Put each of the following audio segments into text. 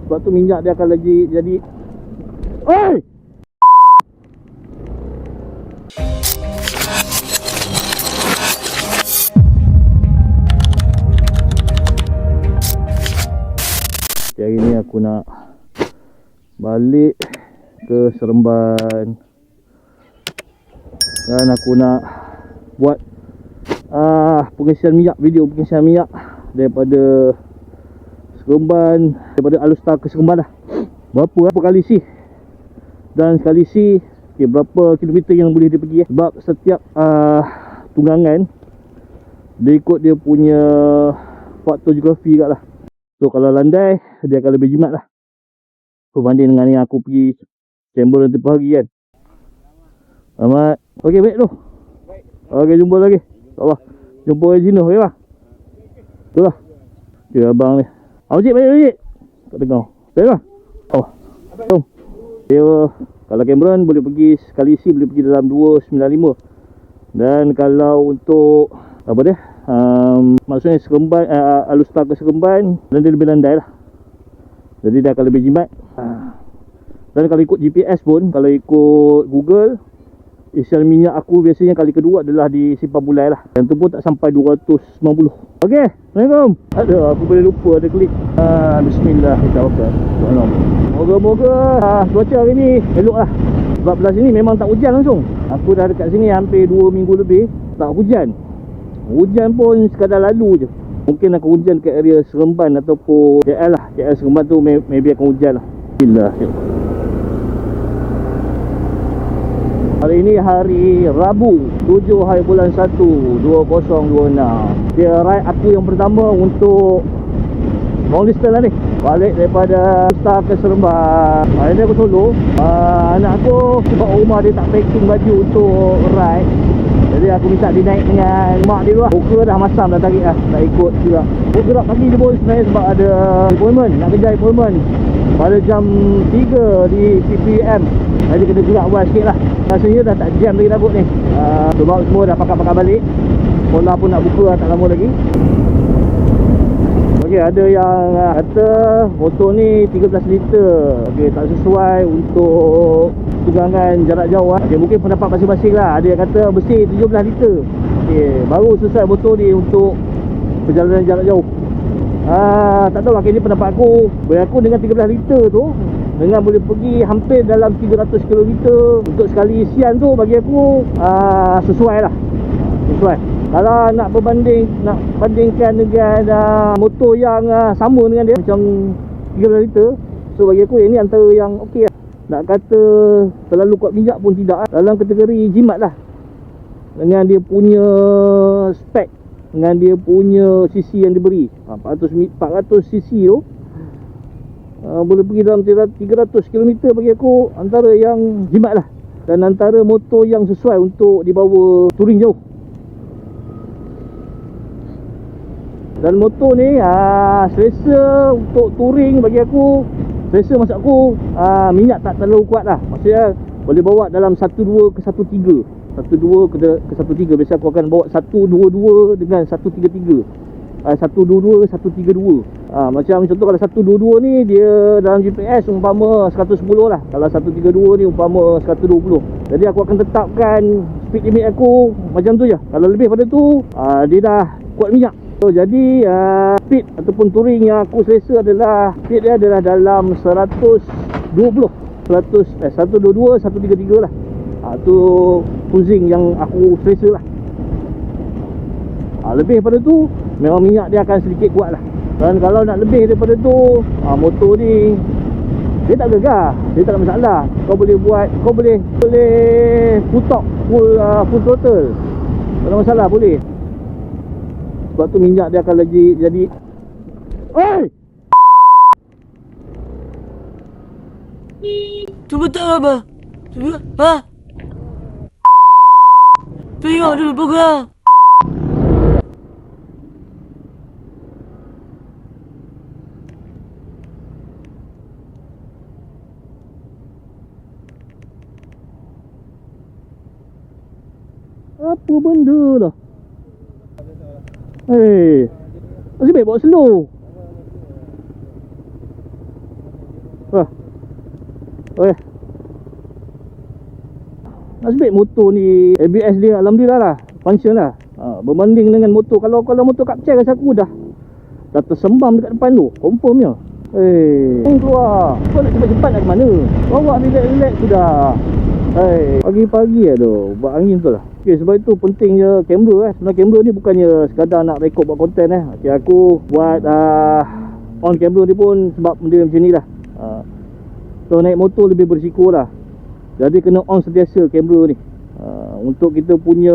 Sebab tu minyak dia akan lagi jadi. Oi! Hari ni aku nak balik ke Seremban dan aku nak buat pengisian minyak, video pengisian minyak daripada Seremban, daripada Alustar ke Seremban lah. Berapa kali isi, dan sekali isi berapa kilometer yang boleh dia pergi sebab setiap tunggangan dia ikut dia punya faktor geografi kat lah. So kalau landai dia akan lebih jimat lah berbanding dengan yang aku pergi chamber tempoh hari kan. Selamat. Okey, baik tu. Okey, jumpa lagi. InsyaAllah jumpa Regina, okey bang? Tu lah. Okay, abang ni. Cik, balik cik. Tak dengar. Baik bang? Oh, jom. Dia kalau Cameron boleh pergi sekali isi, boleh pergi dalam 295. Dan kalau untuk apa dia, maksudnya Seremban, Alustar ke Seremban, dan dia lebih landai lah. Jadi dia akan lebih jimat. Dan kalau ikut GPS pun, kalau ikut Google, isian minyak aku biasanya kali kedua adalah di Simpang Bulai lah. Yang tu pun tak sampai 290. Okey, Assalamualaikum. Aduh, aku boleh lupa ada klik. Bismillahirrahmanirrahim. Moga-moga cuaca hari ni elok lah. Sebab belah sini memang tak hujan langsung. Aku dah dekat sini hampir 2 minggu lebih, tak hujan. Hujan pun sekadar lalu je. Mungkin akan hujan kat area Seremban ataupun KL lah. KL Seremban tu maybe akan hujan lah. Bismillahirrahmanirrahim. Hari ini hari Rabu 7 hari bulan 1 2026. Dia ride aku yang pertama untuk long distance lah ni. Balik daripada Alustar ke Seremban. Hari ni aku solo. Anak aku sebab rumah dia tak packing baju untuk ride, jadi aku minta dia naik dengan mak dia dulu lah. Muka dah masam dah tarik lah, tak ikut juga. Aku gerak pagi dia pun sebenarnya sebab ada appointment, nak kejar appointment pada jam 3 di PPM. Jadi kena gerak buat sikit lah. Rasanya dah tak jam lagi takut ni. Sebab semua dah pakat-pakat balik. Sekolah pun nak buka tak lama lagi. Okey, ada yang kata motor ni 13 liter. Okey, tak sesuai untuk tunggangan jarak jauh lah. Okey, mungkin pendapat masing-masing lah. Ada yang kata bersih 17 liter. Okey, baru sesuai motor ni untuk perjalanan jarak jauh. Tak tahu lah, ini pendapat aku. Bagi aku dengan 13 liter tu, dengan boleh pergi hampir dalam 300 km untuk sekali isian tu, bagi aku sesuai lah. Sesuai. Kalau nak bandingkan dengan motor yang sama dengan dia, macam 13 liter, so bagi aku ini antara yang okey lah. Nak kata terlalu kuat minyak pun tidak lah. Dalam kategori jimat lah, dengan dia punya spek, dengan dia punya cc yang diberi 400 cc tu, boleh pergi dalam 300 km. Bagi aku antara yang jimat lah, dan antara motor yang sesuai untuk dibawa touring jauh. Dan motor ni selesa untuk touring. Bagi aku selesa, maksud aku minyak tak terlalu kuat lah. Maksudnya boleh bawa dalam 12 ke 13. 12 ke 13. Biasa aku akan bawa 122 dengan 133. 122 132. Macam contoh kalau 122 ni dia dalam GPS umpama 110 lah. Kalau 132 ni umpama 120. Jadi aku akan tetapkan speed limit aku macam tu je. Kalau lebih pada tu dia dah kuat minyak. So jadi speed ataupun touring yang aku selesa adalah speed dia adalah dalam 120, 122, 133 lah. Tu cruising yang aku selesa lah. Lebih daripada tu memang minyak dia akan sedikit kuat lah. Dan kalau nak lebih daripada tu, motor ni dia tak gegar, dia tak ada masalah. Kau boleh buat, kau boleh putok full throttle, tak ada masalah, boleh. Sebab tu minyak dia akan lagi jadi. Oi! Cuba tak apa? Cuba. Tengok dulu program. Apa benda dah? Nasib baik bawa slow. Wah. Oi. Nasib motor ni ABS dia alhamdulillah lah, function lah. Berbanding dengan motor, kalau motor kapcai rasa aku dah tersembam dekat depan tu, confirmnya. Keluar. Kau nak cepat-cepat nak ke mana? Bawa relax-relax sudah. Pagi-pagi lah tu, buat angin tu lah. Okay, sebab itu pentingnya kamera Sebenarnya kamera ni bukannya sekadar nak rekod buat konten Okay, aku buat on kamera ni pun sebab benda macam ni lah. So naik motor lebih berisiko lah. Jadi kena on sentiasa kamera ni, untuk kita punya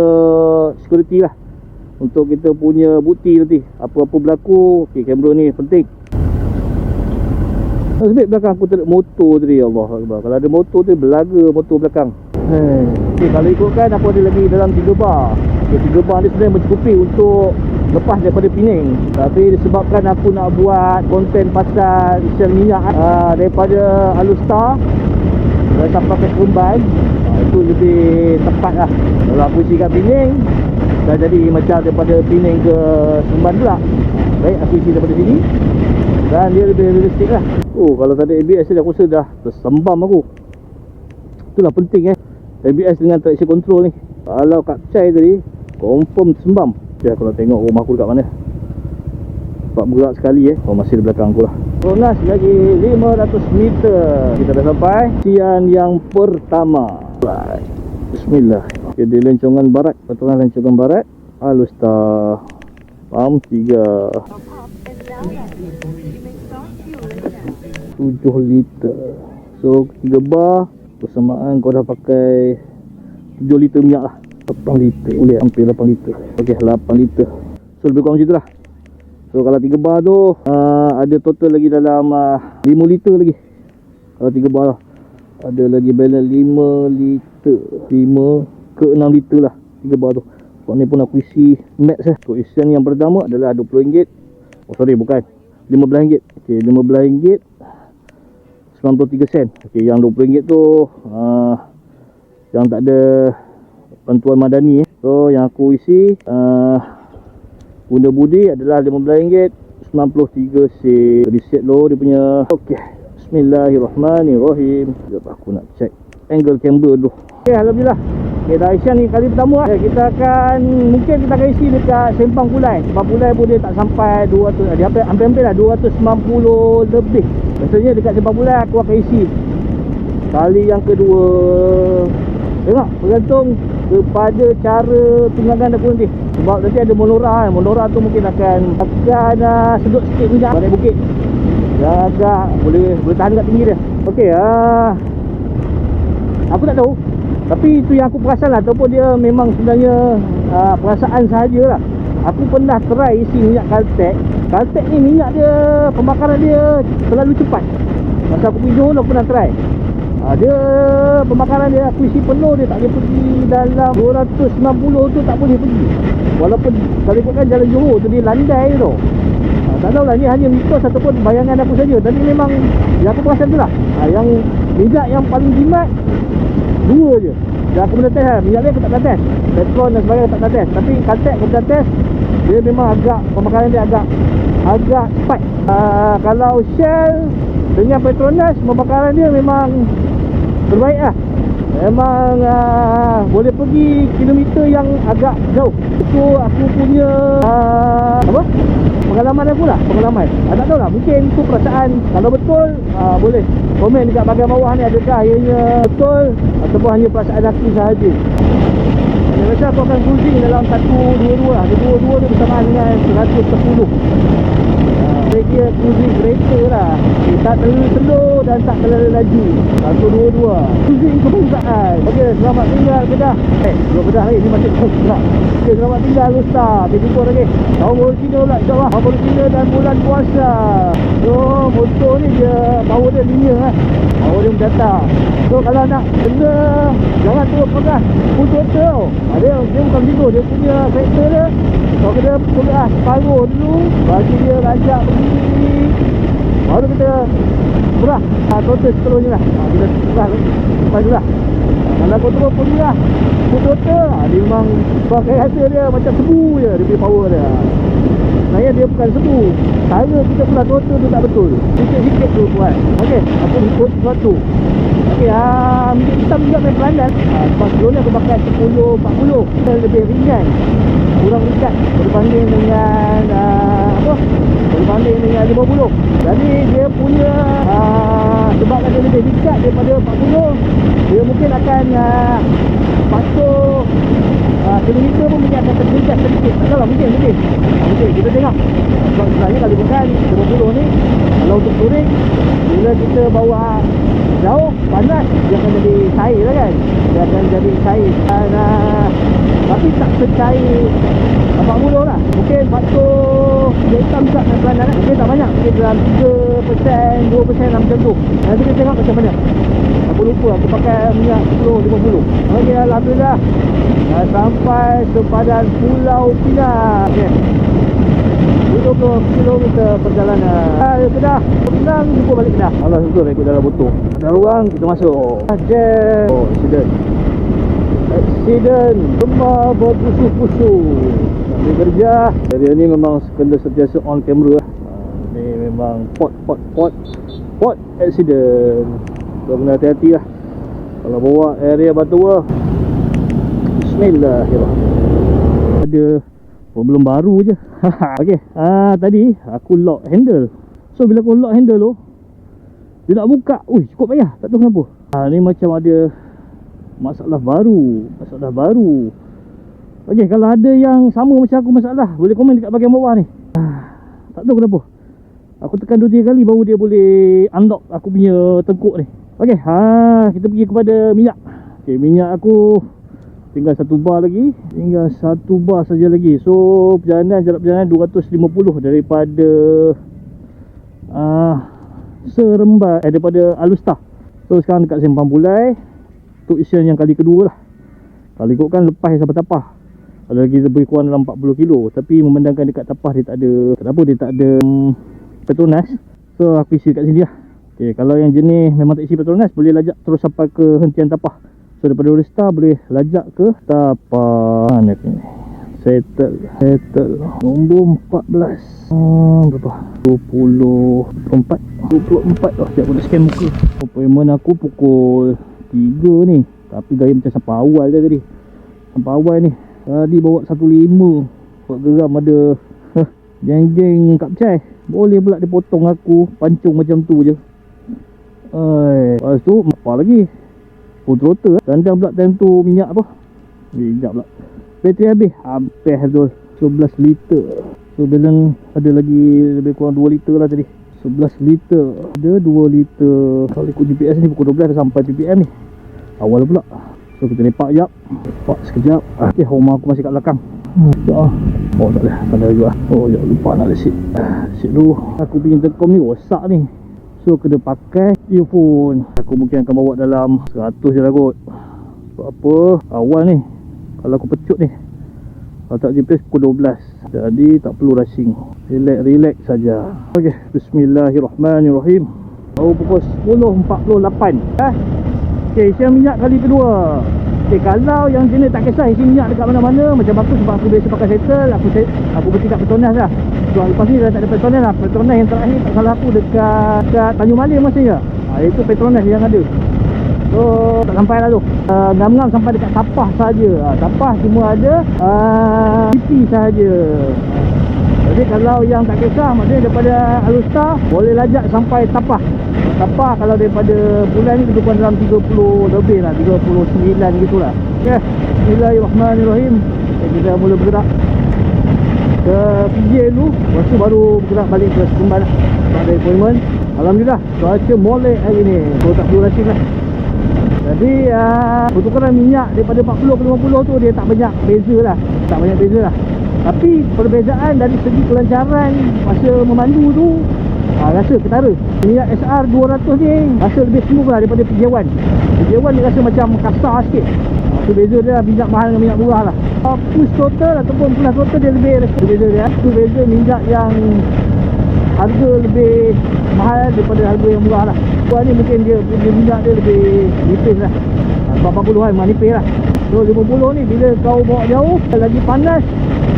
security lah, untuk kita punya bukti nanti apa-apa berlaku. Okay, kamera ni penting. Sebab belakang aku tak ada motor tadi. Allah Akbar. Kalau ada motor tu belaga motor belakang. Okay, kalau ikutkan aku ada lagi dalam 3 bar. Okay, 3 bar ni sebenarnya mencukupi untuk lepas daripada Pening. Tapi disebabkan aku nak buat konten pasal isian minyak daripada Alustar sampai ke Seremban, itu lebih tepat lah. Kalau aku isi kat Pening, dah jadi macam daripada Pening ke Seremban pula. Baik, aku isi daripada sini dan dia lebih realistik lah. Kalau tak ada ABS ni aku rasa dah tersembam aku. Itulah penting ABS dengan traction control ni. Kalau kapcai tadi confirm tersembam. Okay, aku nak tengok rumah aku dekat mana. Sebab bergerak sekali masih di belakang aku lah. Petronas lagi 500 meter. Kita dah sampai sian yang pertama. Bismillah. Okay, di Lencongan Barat, Petronas Lencongan Barat, Alustar Pam 3 7 liter. So 3 bar persamaan kau dah pakai 7 liter minyak lah. 8 liter boleh, hampir 8 liter. Okay, 8 liter. So lebih kurang macam tu lah. So kalau 3 bar tu ada total lagi dalam 5 liter lagi. Kalau 3 bar lah, ada lagi balance 5 liter, 5 ke 6 liter lah 3 bar tu. Sebab ni pun aku isi max lah. So isian yang pertama adalah RM20. Bukan RM15. Okay, RM15 93 sen. Okay, yang RM20 tu yang tak ada bantuan madani. So yang aku isi guna budi adalah RM15.93 sen. Reset low dia punya. Okay, Bismillahirrahmanirrahim. Sekejap aku nak check angle camera dulu. Okay, alhamdulillah. Okay, dah isian ni kali pertama kita akan isi dekat Sempang Pulai. Sebab Pulai pun dia tak sampai 200, dia hampir-hampir lah 290 lebih. Biasanya dekat Sempang Pulai aku akan isi kali yang kedua. Tengok, bergantung kepada cara tunggangan aku nanti. Sebab nanti ada Monora tu mungkin akan sedut sikit minyak balik bukit. Dia agak boleh tahan kat tinggi dia. Okey, aku tak tahu, tapi itu yang aku perasan lah, ataupun dia memang sebenarnya perasaan sahaja lah. Aku pernah try isi minyak Caltex. Caltex ni minyak dia, pembakaran dia terlalu cepat. Masa aku pergi Johor aku pernah try. Dia pembakaran dia aku isi penuh, dia tak boleh pergi dalam 260 tu, tak boleh pergi. Walaupun kalau ikutkan jalan Johor tu dia landai tu. Tak tahulah ni hanya mitos ataupun bayangan aku saja. Dan ni memang yang aku perasan tu lah. Yang minyak yang paling jimat 2 je. Dan aku pernah test lah. Minyak ni aku tak pernah test. Petron dan sebagainya aku tak pernah test. Tapi Caltex aku pernah test. Dia memang agak, pembakaran dia agak cepat. Kalau Shell dengan Petronas, pembakaran dia memang terbaik lah. Memang boleh pergi kilometer yang agak jauh. Itu aku punya pengalaman aku lah. Tak tahu lah, mungkin itu perasaan. Kalau betul boleh komen dekat bahagian bawah ni, adakah ianya betul ataupun hanya perasaan aku sahaja. Saya rasa aku akan cruising dalam 122 lah. 122 ni bersamaan dengan 110. Saya kira cruising kereta lah. Tak terlalu slow dan tak terlalu laju. 122 cruising kebangsaan. Okey, selamat tinggal Kedah. Belum Kedah lagi, ni masih Kedah. Okey, selamat tinggal Alustar. Kita jumpa lagi tahun baru Cina pula, insyaAllah. Tahun baru Cina dan bulan puasa. So motor ni dia power dia linear lah. Power dia mendatar. So kalau nak kena, jangan terus pegang full throttle. Dia bukan begitu. Dia punya factor dia, kalau kita pegang separuh dulu, bagi dia rajak pergi, baru kita murah total seterusnya lah. Kita murah lepas tu lah. Kalau kau terus pergi lah full throttle, dia memang pakai rasa dia macam sebu je, dia punya power dia. Sebenarnya dia bukan sebu, cara kita pula throttle tu tak betul. Sikit-sikit tu buat. Okey, aku ikut throttle. Okey, minyak hitam juga main peranan. Sebab sebelum ni aku pakai 10-40. Lebih ringan, kurang ringan berbanding dengan berbanding dengan 50. Jadi dia punya sebab dia lebih ringkat daripada 40, dia mungkin akan patuh kilometer pun mungkin akan tertingkat sedikit. Tak tahu, mungkin kita tengok. Sebab sebenarnya kalau bukan 50 ni, kalau untuk touring, bila kita bawa jauh panas, dia akan jadi cair lah kan. Dia akan jadi cair dan tapi tak secair 40 lah. Mungkin faktor dia hitam juga main peranan lah. Mungkin tak banyak, mungkin dalam 3%, 2% lah macam tu. Nanti kita tengok macam mana. Aku lupa aku pakai minyak 10-50. Okey, alhamdulillah sampai sepadan Pulau Pinang. Okey, 20 km perjalanan. Kedah, Pinang, jumpa balik Kedah. Allah syukur ikut dalam botol. Ada ruang, kita masuk. Jam. Oh, accident. Semua berpusuh-pusuh. Sambil kerja. Area ni memang kena sentiasa on camera. Ni memang pot accident. So kena hati-hati lah kalau bawa area Batu Wah. Bismillahirrahmanirrahim. Ada problem baru je. Okey, tadi aku lock handle. So bila aku lock handle tu, dia nak buka. Ui, cukup payah. Tak tahu kenapa. Ni macam ada masalah baru. Okey, kalau ada yang sama macam aku masalah, boleh komen dekat bahagian bawah ni. Tak tahu kenapa. Aku tekan 2-3 kali baru dia boleh unlock aku punya tengkuk ni. Okey, kita pergi kepada minyak. Okey, minyak aku tinggal 1 bar lagi. Tinggal 1 bar saja lagi. So jarak perjalanan 250 daripada Seremban, daripada Alustar. So sekarang dekat Simpang Bulai. Untuk isian yang kali kedua lah. Kalau ikutkan lepas sampai Tapah, kalau lagi lebih kurang dalam 40 kilo. Tapi memandangkan dekat Tapah dia tak ada, kenapa dia tak ada Petronas, so aku isi dekat sini lah. Okay, kalau yang jenis memang tak isi Petronas, boleh lajak terus sampai ke hentian Tapah. So daripada Alustar boleh lajak ke Tapah. Mana ni? Settle nombor 14. Berapa? 24. Oh, sekejap aku nak scan muka. Appointment aku pukul 3 ni. Tapi gaya macam sampai awal dia tadi. Sampai awal ni. Tadi bawa 15. Buat geram ada geng-geng kapcai. Boleh pula dia potong aku pancung macam tu je. Lepas tu apa lagi? Full throttle. Tandang pula time tu minyak apa? Sekejap pula. Bateri habis. Hampir tu 11 liter. So balance ada lagi lebih kurang 2 liter lah tadi. 11 liter. Ada 2 liter. Kalau ikut GPS ni pukul 12 dah sampai PPM ni. Awal pula. So kita lepak sekejap. Lepak sekejap. Okay, rumah aku masih kat belakang. Oh tak boleh. Pandai juga. Oh ya, lupa nak lesit. Lesit dulu. Aku punya intercom ni rosak ni. So kena pakai earphone. Aku mungkin akan bawa dalam 100 je lah kot. Sebab apa? Awal ni kalau aku pecut ni, kalau tak GPS pukul 12. Jadi tak perlu rushing. Relax saja. Okey, bismillahirrahmanirrahim. Baru pukul 10.48. Okey, isi minyak kali kedua. Okey, kalau yang jenis tak kisah isi minyak dekat mana-mana, macam aku sebab aku biasa pakai settle, aku berhenti kat Petronas lah. So lepas ni dah tak ada Petronas lah. Petronas yang terakhir tak salah aku dekat Tanjung Malin masanya. Itu Petronas yang ada. So tak sampai lah tu. Ngam-ngam sampai dekat Tapah saja. Tapah cuma ada BP saja. Jadi kalau yang tak kisah, maksudnya daripada Alustar boleh lajak sampai Tapah. Tapah kalau daripada bulan ni lebih kurang dalam 30 lebih lah, 39 gitulah. Okay, bismillahirrahmanirrahim. Kita mula bergerak ke PJ dulu, lepas tu baru bergerak balik ke Seremban lah. Ada appointment. Alhamdulillah cuaca molek hari ni, so tak perlu rushing lah. Jadi pertukaran minyak daripada 40 ke 50 tu dia tak banyak beza lah. Tapi perbezaan dari segi kelancaran masa memandu tu rasa ketara. Minyak SR 200 ni rasa lebih smooth lah daripada PJ1. PJ1 dia rasa macam kasar sikit. Itu beza dia lah, minyak mahal dengan minyak murah lah. Push throttle ataupun plus throttle dia lebih beza dia. Itu beza minyak yang harga lebih mahal daripada harga yang murah lah. Buat ni mungkin dia minyak dia lebih nipis lah, 40-an memang nipis lah. So 50 ni bila kau bawa jauh, lagi panas,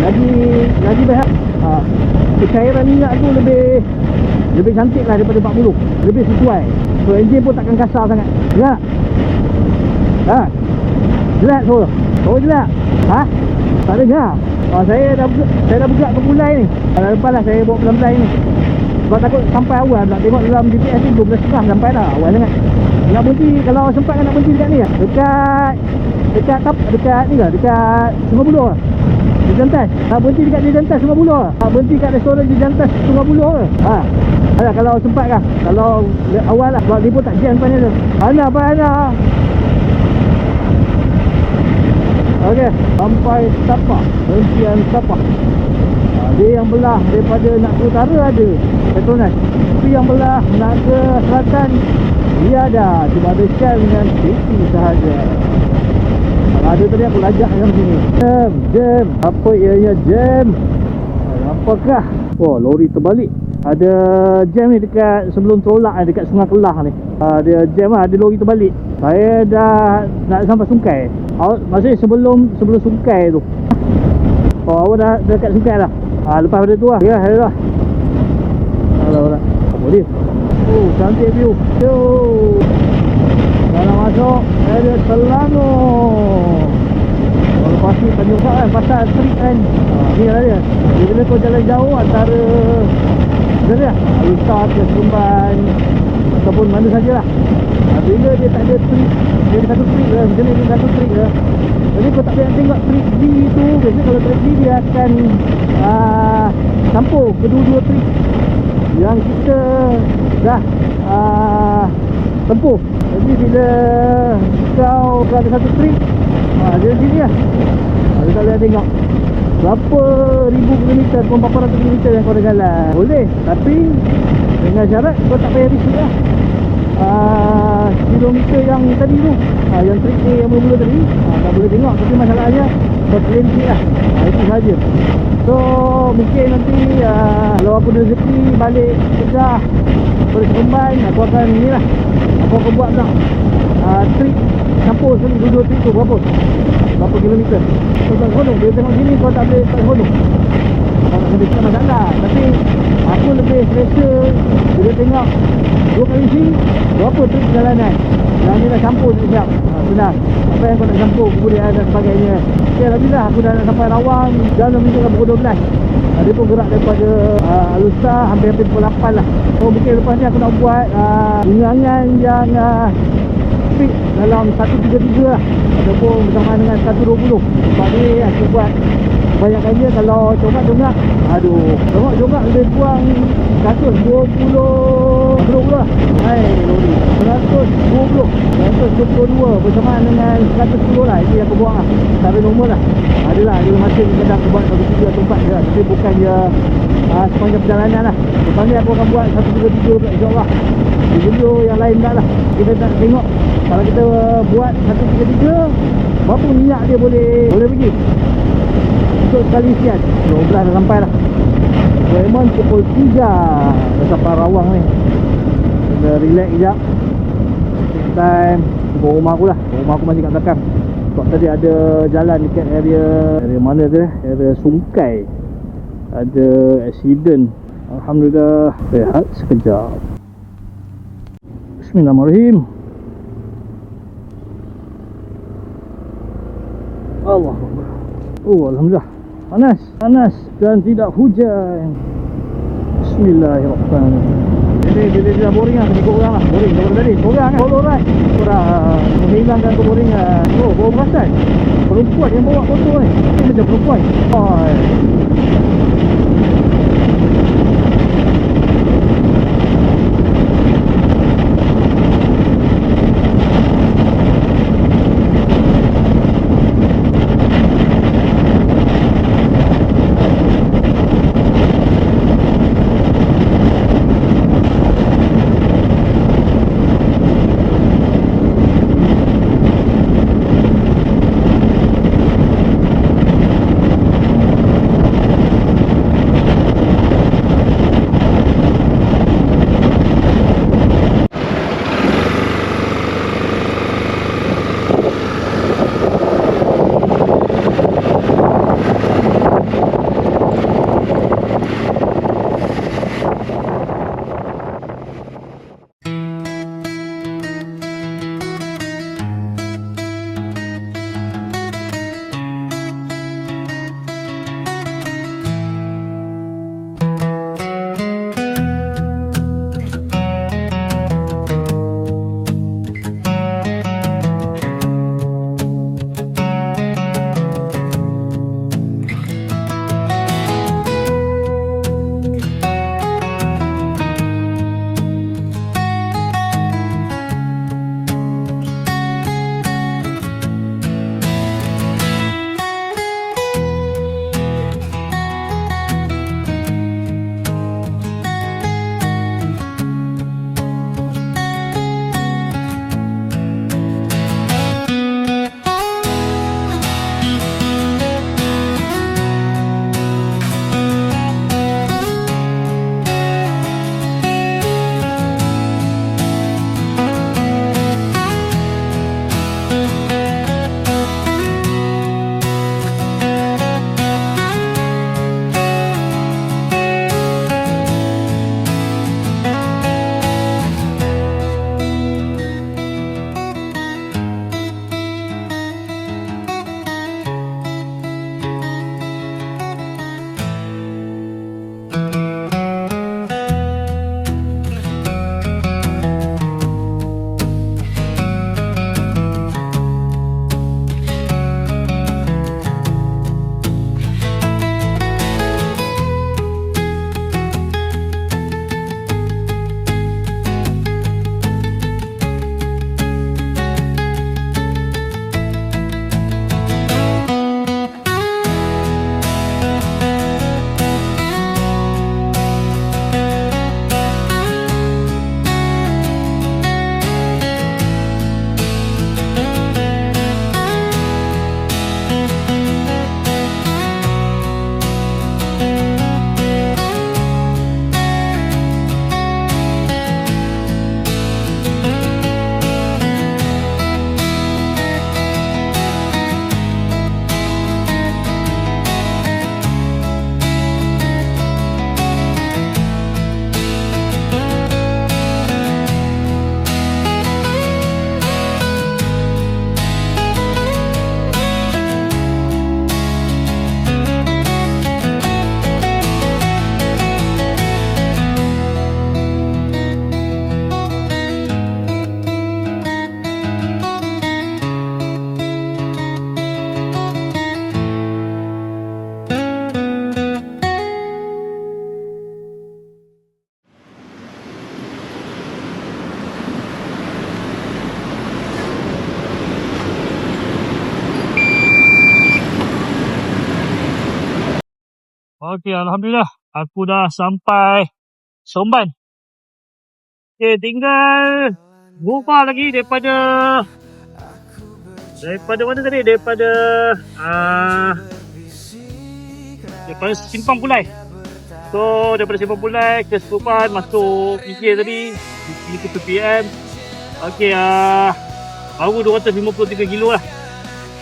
lagi best lah. Cairan minyak tu lebih cantik lah daripada 40, lebih sesuai. So enjin pun takkan kasar sangat. Jelat? Ha? Jelat so? Oh jelat? Ha? Tak dengar? Saya dah bergerak ke mulai ni. Lepas lah saya bawa pelan-pelan ni. Sebab takut sampai awal nak tengok dalam GPS ni 12.5 sampai dah. Awal sangat. Nak berhenti, kalau sempat kan nak berhenti dekat ni lah. Dekat ni lah, dekat Sungai Buloh lah. Di Jantas. Berhenti dekat di Jantas Sungai Buloh lah. Berhenti kat restoran di Jantas Sungai Buloh lah. Alah, kalau sempat kan. Kalau awal lah, sebab dia pun tak jam depan tu. Ana. Okey, sampai Tapak. Hentian Tapak. Dia yang belah daripada nak ke utara ada Petronas. Tapi yang belah nak ke selatan dia ada, cuma ada Shell dengan PT sahaja. Kalau ada tadi aku lajak dalam sini. Jam. Apa ianya jam? Apakah? Oh, lori terbalik. Ada jam ni dekat sebelum Trolak ni, dekat Sungai Kelah ni. Dia jam lah, ada lori terbalik. Saya dah nak sampai Sungai. Maksudnya sebelum Sungai tu. Oh, awak dah dekat Sungai dah. Lepas pada tu lah. Ya, dah. Alah. Apa dia? Oh, cantik view. Kalau masuk area Selangor. Kalau pasti Tanjung Kak kan, pasal street kan. Ni lah dia. Bila kau jalan jauh antara Alustar ke Seremban ataupun mana sajalah. Bila dia tak ada street, dia ada satu street lah. Macam ni dia satu street lah. Jadi kau tak boleh tengok street B tu. Biasanya kalau street B dia akan campur kedua-dua street yang kita dah tempuh. Jadi bila kau ada satu street, dia sini lah. Dia tak boleh tengok berapa ribu kilometer, berapa ratus kilometer yang kau dah jalan. Boleh, tapi dengan syarat kau tak payah risik lah. Kilometer yang tadi tu, yang trik A yang mula-mula tadi, tak boleh tengok. Tapi masalahnya kau terlalu sikit lah. Itu sahaja. So mungkin nanti kalau aku ada rezeki balik Kedah pada Seremban, aku akan ni lah, aku akan buat tak trik campur sekali dua trik tu. Berapa kilometer. Kau tak seronok, dia tengok sini kau tak boleh tak seronok. Kau nak kena cakap masalah. Tapi aku lebih selesa bila tengok dua kali sini berapa trik perjalanan yang dia dah campur siap. Senang. Apa yang kau nak campur kemudian dan sebagainya. Okay, Alhamdulillah aku dah nak sampai Rawang. Jam dah menunjukkan pukul 12. Dia pun gerak daripada Alustar hampir pukul 8 lah. So mungkin lepas ni aku nak buat ungangan yang speed dalam 1.33 lah, ataupun bersama dengan 1.20. Sebab ni aku buat kebanyakannya kalau congak-congak, congak lebih kurang 120 lah. Lori 122 bersamaan dengan 110 lah. Itu yang aku buang lah secara normal lah. Adalah ada masa kadang aku buat 1.3 atau 4 je lah. Tapi bukan je sepanjang perjalanan lah. Lepas ni aku akan buat 1.33 pula, insyaAllah. Di video yang lain tak lah. Kita tak tengok kalau kita buat 1.33 berapa minyak dia boleh pergi untuk sekali isian. 12 dah sampai lah. Memang pukul 3 dah sampai Rawang ni. Kita relax sekejap. Time ke rumah aku lah. Rumah aku masih kat belakang. Sebab tadi ada jalan dekat area mana tu, area Sungkai. Ada accident. Alhamdulillah. Rehat sekejap. Bismillahirrahmanirrahim. Allah. Oh, alhamdulillah. Panas dan tidak hujan. Bismillahirrahmanirrahim. Ini dia boring lah, ikut orang lah. Boring daripada tadi. Korang kan, follow right. Korang menghilangkan keboringan. Oh, bawa perasan perempuan yang bawa motor ni. Ini macam perempuan. Okey, Alhamdulillah. Aku dah sampai Seremban. Okey, tinggal berubah lagi daripada mana tadi? Daripada Simpang Pulai. So, daripada Simpang Pulai ke Seremban, masuk PJ tadi. Pergi ke PPM. Okey, baru 253 kilo lah.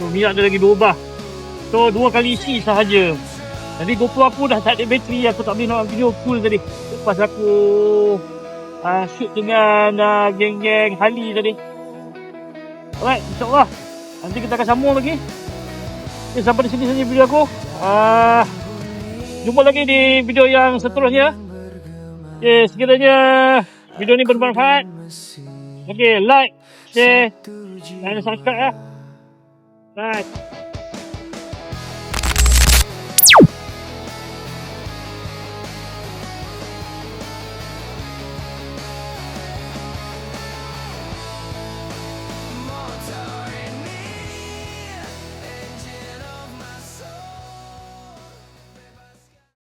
So, minyak dia lagi berubah. So, 2 kali isi sahaja. Jadi GoPro aku dah tak ada bateri. Aku tak boleh nak video full tadi. Lepas aku shoot dengan geng-geng Harley tadi. Alright, insyaAllah nanti kita akan sambung lagi. Okay, sampai di sini saja video aku. Jumpa lagi di video yang seterusnya. Okay, sekiranya video ni bermanfaat, okay, like, share dan subscribe ya. Bye.